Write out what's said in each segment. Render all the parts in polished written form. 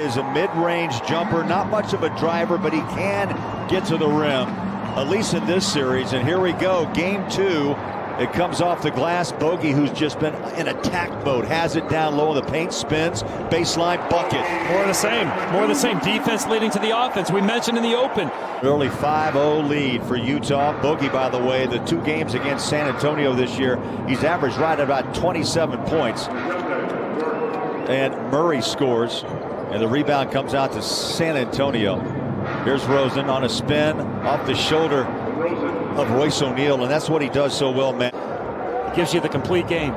Is a mid-range jumper, not much of a driver, but he can get to the rim, at least in this series. And here we go, game 2. It comes off the glass. Bogey, who's just been in attack mode, has it down low in the paint, spins, baseline bucket. More of the same. More of the same. Defense leading to the offense. We mentioned in the open. Early 5-0 lead for Utah. Bogey, by the way, the 2 games against San Antonio this year, he's averaged right at about 27 points. And Murray scores, and the rebound comes out to San Antonio. Here's Rosen on a spin off the shoulder of Royce O'Neal, and that's what he does so well, man. Gives you the complete game.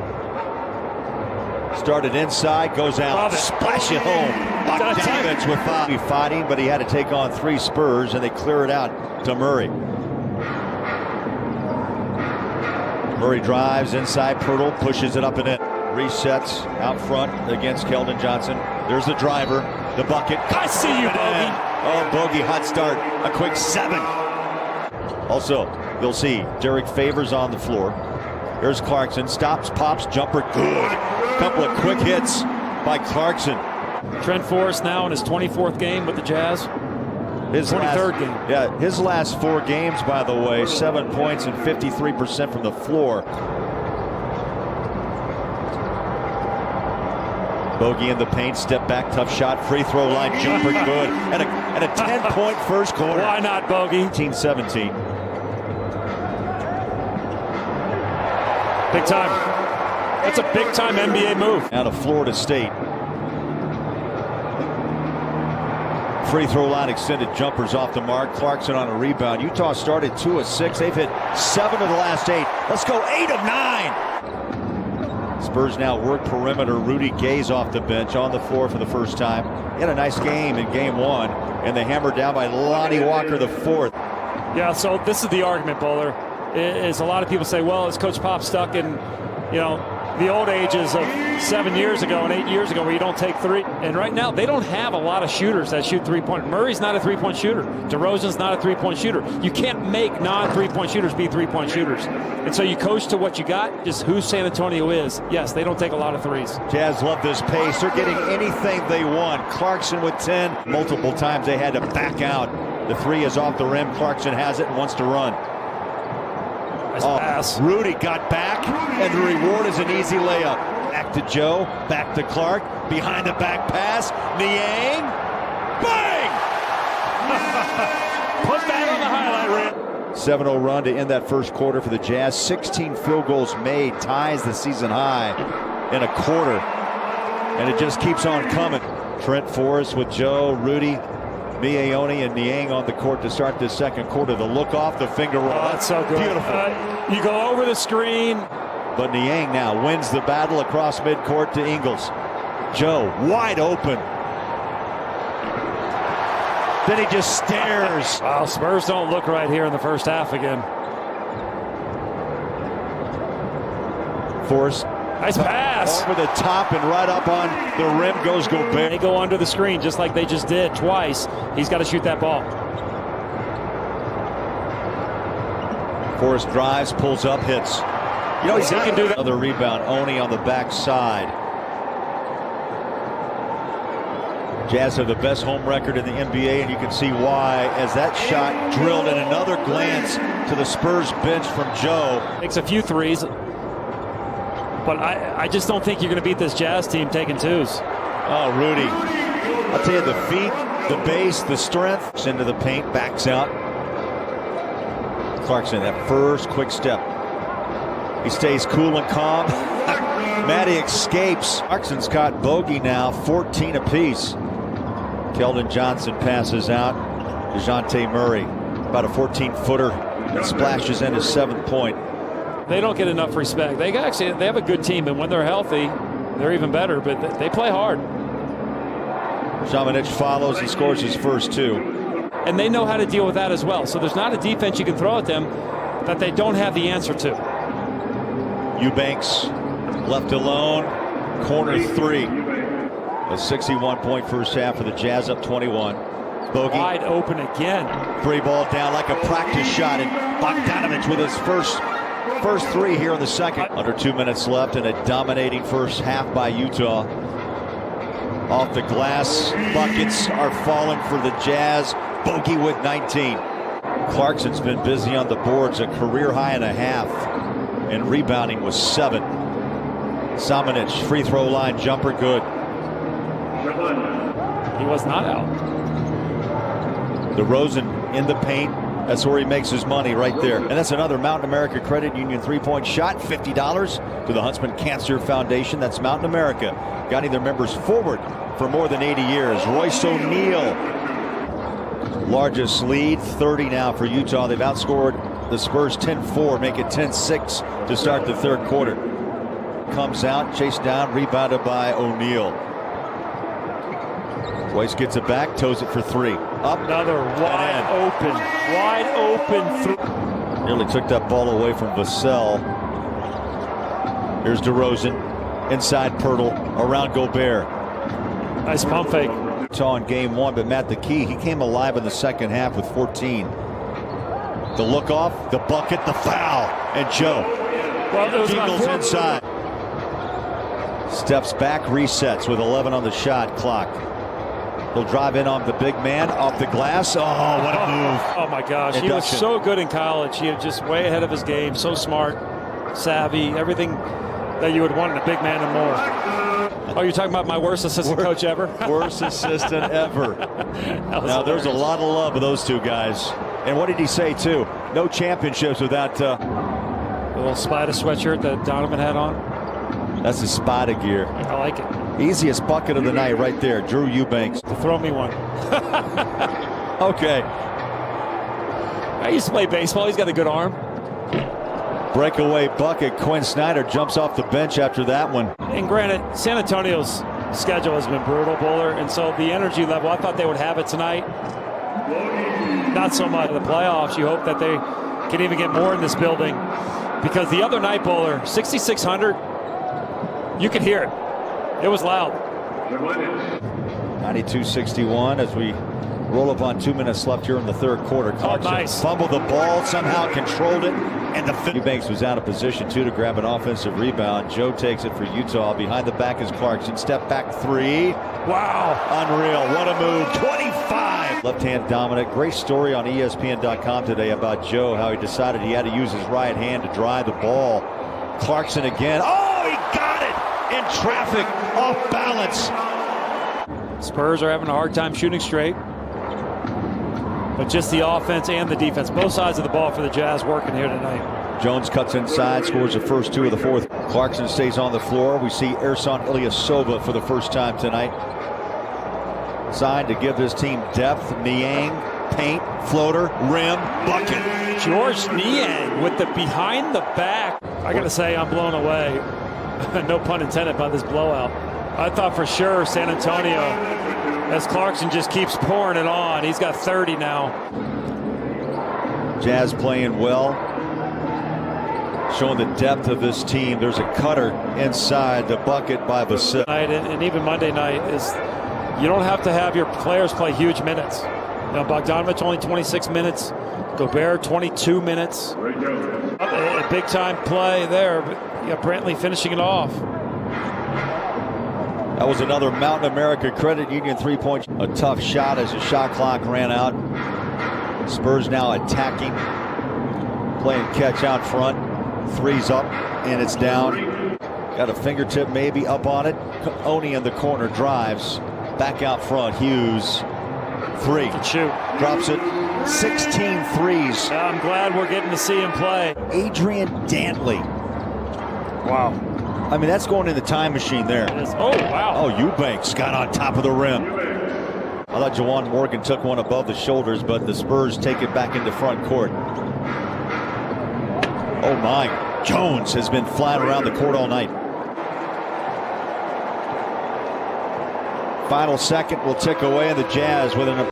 Started inside, goes out, splash it home. Bogdanovich with 5 fighting, but he had to take on 3 Spurs, and they clear it out to Murray. Murray drives inside, Pirtle pushes it up and in. Resets out front against Keldon Johnson. There's the driver, the bucket. I see you, Bogey. Oh, Bogey, hot start. A quick 7. Also, you'll see Derek Favors on the floor. Here's Clarkson. Stops, pops, jumper. Good. Couple of quick hits by Clarkson. Trent Forrest now in his 24th game with the Jazz. His 23rd game. Yeah, his last 4 games, by the way, 7 points and 53% from the floor. Bogey in the paint, step back, tough shot, free throw line jumper, good. And a 10-point first quarter. Why not, Bogey? 18-17. Big time. That's a big time NBA move. Out of Florida State. Free throw line extended jumpers off the mark. Clarkson on a rebound. Utah started 2 of 6. They've hit 7 of the last 8. Let's go 8 of 9. Spurs now work perimeter. Rudy Gay's off the bench on the floor for the first time. He had a nice game in game 1, and they hammered down by Lonnie Walker the 4th. Yeah, so this is the argument, Bowler. Is a lot of people say, well, is Coach Pop stuck in, the old ages of 7 years ago and 8 years ago where you don't take 3? And right now, they don't have a lot of shooters that shoot 3-point. Murray's not a 3-point shooter. DeRozan's not a 3-point shooter. You can't make non-3-point shooters be 3-point shooters. And so you coach to what you got, just who San Antonio is. Yes, they don't take a lot of 3s. Jazz love this pace. They're getting anything they want. Clarkson with 10. Multiple times they had to back out. The 3 is off the rim. Clarkson has it and wants to run. Pass. Rudy got back, and the reward is an easy layup. Back to Joe, back to Clark, behind the back pass, Niang, bang! Put that on the highlight reel. 7-0 run to end that first quarter for the Jazz. 16 field goals made, ties the season high in a quarter, and it just keeps on coming. Trent Forrest with Joe, Rudy, Miaoni and Niang on the court to start this second quarter. The look off, the finger roll. Oh, that's so good. Beautiful. You go over the screen. But Niang now wins the battle across midcourt to Ingles. Joe wide open. Then he just stares. Wow, Spurs don't look right here in the first half again. Force. Nice pass. Over the top and right up on the rim goes Gobert. They go under the screen just like they just did twice. He's got to shoot that ball. Forrest drives, pulls up, hits. He can do that. Another rebound. Oni on the backside. Jazz have the best home record in the NBA, and you can see why as that shot drilled, and another glance to the Spurs bench from Joe. Makes a few 3s. But I just don't think you're going to beat this Jazz team taking 2s. Oh, Rudy. I'll tell you, the feet, the base, the strength. Into the paint, backs out. Clarkson, that first quick step. He stays cool and calm. Matty escapes. Clarkson's caught Bogey now, 14 apiece. Keldon Johnson passes out. DeJounte Murray, about a 14-footer, and splashes in his 7th point. They don't get enough respect. They have a good team, and when they're healthy, they're even better, but they play hard. Šamanić follows and scores his first 2. And they know how to deal with that as well. So there's not a defense you can throw at them that they don't have the answer to. Eubanks left alone, corner 3. A 61-point first half for the Jazz, up 21. Bogey. Wide open again. 3 ball down like a practice shot, and Bogdanovich with his first 3 here in the second. Under 2 minutes left, and a dominating first half by Utah. Off the glass, buckets are falling for the Jazz. Bogey with 19. Clarkson's been busy on the boards, a career high and a half, and rebounding was 7. Samanic, free throw line jumper, good. He was not out. DeRozan in the paint. That's where he makes his money, right there. And that's another Mountain America Credit Union three-point shot, $50 to the Huntsman Cancer Foundation. That's Mountain America, guiding their members forward for more than 80 years. Royce O'Neal, largest lead, 30 now for Utah. They've outscored the Spurs 10-4, make it 10-6 to start the third quarter. Comes out, chased down, rebounded by O'Neal. Royce gets it back, toes it for 3. Up. Another wide open three. Nearly took that ball away from Vassell. Here's DeRozan, inside Pirtle, around Gobert. Nice pump fake. Utah in game 1, but Matt, the key, he came alive in the second half with 14. The look off, the bucket, the foul, and Joe jingles inside. Steps back, resets with 11 on the shot clock. He'll drive in on the big man, off the glass. Oh, what a move. Oh my gosh, he was so good in college. He was just way ahead of his game, so smart, savvy, everything that you would want in a big man and more. Oh, you're talking about my worst assistant coach ever? Worst assistant ever. Now, there's a lot of love of those two guys. And what did he say, too? No championships without... the little Spider sweatshirt that Donovan had on. That's the Spider gear. I like it. Easiest bucket of the night right there, Drew Eubanks. Throw me one. Okay. I used to play baseball. He's got a good arm. Breakaway bucket. Quinn Snyder jumps off the bench after that one. And granted, San Antonio's schedule has been brutal, Bowler, and so the energy level, I thought they would have it tonight. Not so much. The playoffs, you hope that they can even get more in this building, because the other night, Bowler, 6,600, you could hear it. It was loud. 92-61 as we roll up on 2 minutes left here in the third quarter. Clarkson fumbled the ball, somehow controlled it, and the Eubanks was out of position too to grab an offensive rebound. Joe takes it for Utah. Behind the back is Clarkson. Step back 3. Wow, unreal. What a move. 25. Left-hand dominant. Great story on ESPN.com today about Joe, how he decided he had to use his right hand to drive the ball. Clarkson again. Oh, he got it in traffic, off balance. Spurs are having a hard time shooting straight, but just the offense and the defense, both sides of the ball for the Jazz working here tonight. Jones cuts inside, scores the first 2 of the fourth. Clarkson stays on the floor. We see Ersan Ilyasova for the first time tonight. Signed to give this team depth. Niang, paint, floater, rim, bucket. George Niang with the behind the back. I gotta say, I'm blown away. No pun intended by this blowout. I thought for sure San Antonio, as Clarkson just keeps pouring it on. He's got 30 now. Jazz playing well, showing the depth of this team. There's a cutter inside the bucket by Vassell. And even Monday night is, you don't have to have your players play huge minutes. You know, Bogdanovich only 26 minutes. Gobert 22 minutes. A big time play there, but you got Brantley finishing it off. That was another Mountain America Credit Union three-point. A tough shot as the shot clock ran out. Spurs now attacking, playing catch out front. 3's up and it's down. Got a fingertip maybe up on it. Oni in the corner drives back out front. Hughes 3 Can shoot. Drops it. 16 threes. I'm glad we're getting to see him play. Adrian Dantley. Wow. I mean, that's going in the time machine there. Oh, wow. Oh, Eubanks got on top of the rim. I thought Juwan Morgan took one above the shoulders, but the Spurs take it back into front court. Oh, my. Jones has been flying around the court all night. Final second will tick away, and the Jazz with an